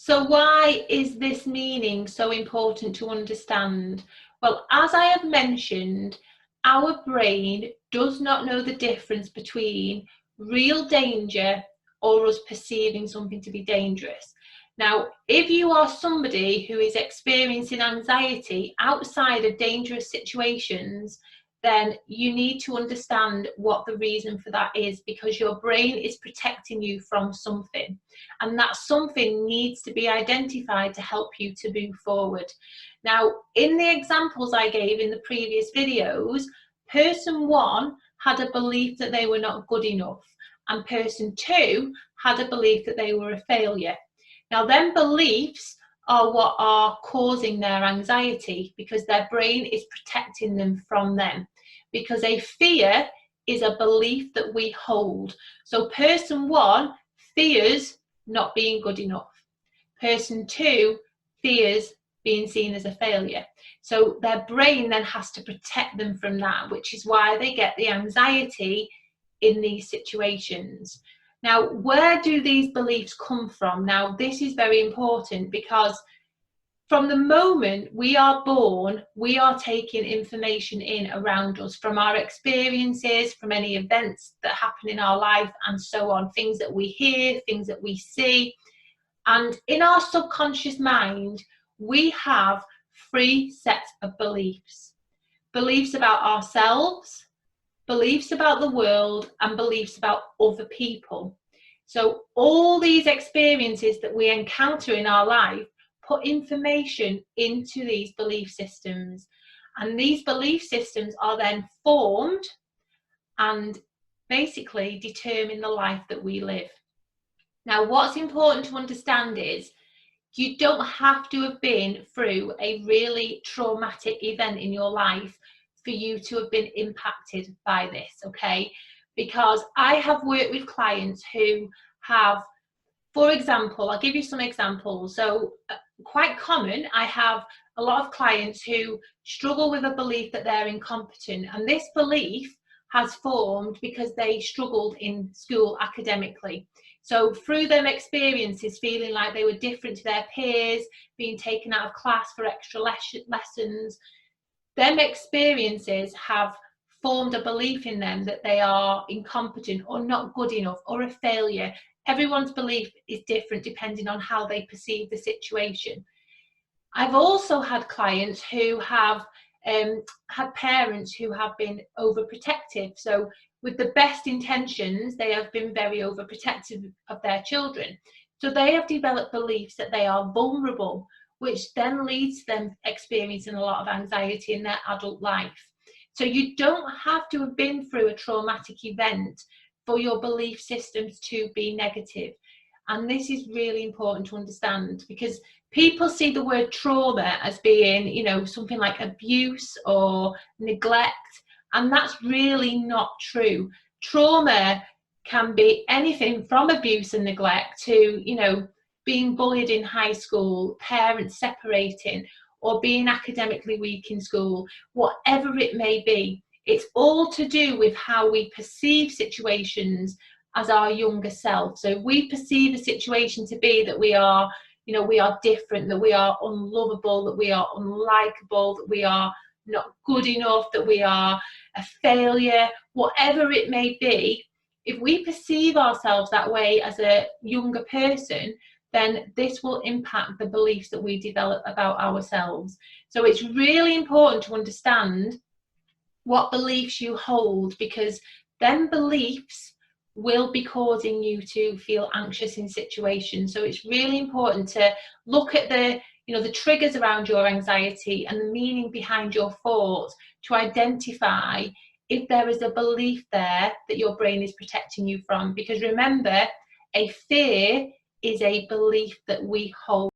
So why is this meaning so important to understand? Well, as I have mentioned, our brain does not know the difference between real danger or us perceiving something to be dangerous. Now, if you are somebody who is experiencing anxiety outside of dangerous situations, then you need to understand what the reason for that is, because your brain is protecting you from something, and that something needs to be identified to help you to move forward. Now, in the examples I gave in the previous videos, person one had a belief that they were not good enough, and person two had a belief that they were a failure. Now, them beliefs are what are causing their anxiety, because their brain is protecting them from them. Because a fear is a belief that we hold. So person one fears not being good enough. Person two fears being seen as a failure. So their brain then has to protect them from that, which is why they get the anxiety in these situations. Now, where do these beliefs come from? Now, this is very important, because from the moment we are born, we are taking information in around us from our experiences, from any events that happen in our life, and so on. Things that we hear, things that we see. And in our subconscious mind, we have three sets of beliefs. Beliefs about ourselves, beliefs about the world, and beliefs about other people. So all these experiences that we encounter in our life put information into these belief systems, and these belief systems are then formed and basically determine the life that we live. Now, what's important to understand is you don't have to have been through a really traumatic event in your life for you to have been impacted by this, okay? Because I have worked with clients who have, for example, I'll give you some examples. So quite common, I have a lot of clients who struggle with a belief that they're incompetent, and this belief has formed because they struggled in school academically. So through them experiences, feeling like they were different to their peers, being taken out of class for extra lessons, them experiences have formed a belief in them that they are incompetent or not good enough or a failure. Everyone's belief is different depending on how they perceive the situation. I've also had clients who have had parents who have been overprotective. So with the best intentions, they have been very overprotective of their children. So they have developed beliefs that they are vulnerable, which then leads to them experiencing a lot of anxiety in their adult life. So you don't have to have been through a traumatic event for your belief systems to be negative. And this is really important to understand, because people see the word trauma as being, you know, something like abuse or neglect, and that's really not true. Trauma can be anything from abuse and neglect to, you know, being bullied in high school, parents separating, or being academically weak in school, whatever it may be. It's all to do with how we perceive situations as our younger self. So if we perceive a situation to be that we are, you know, we are different, that we are unlovable, that we are unlikable, that we are not good enough, that we are a failure, whatever it may be, if we perceive ourselves that way as a younger person, then this will impact the beliefs that we develop about ourselves. So it's really important to understand what beliefs you hold, because them beliefs will be causing you to feel anxious in situations. So it's really important to look at the, you know, the triggers around your anxiety and the meaning behind your thoughts to identify if there is a belief there that your brain is protecting you from. Because remember, a fear is a belief that we hold.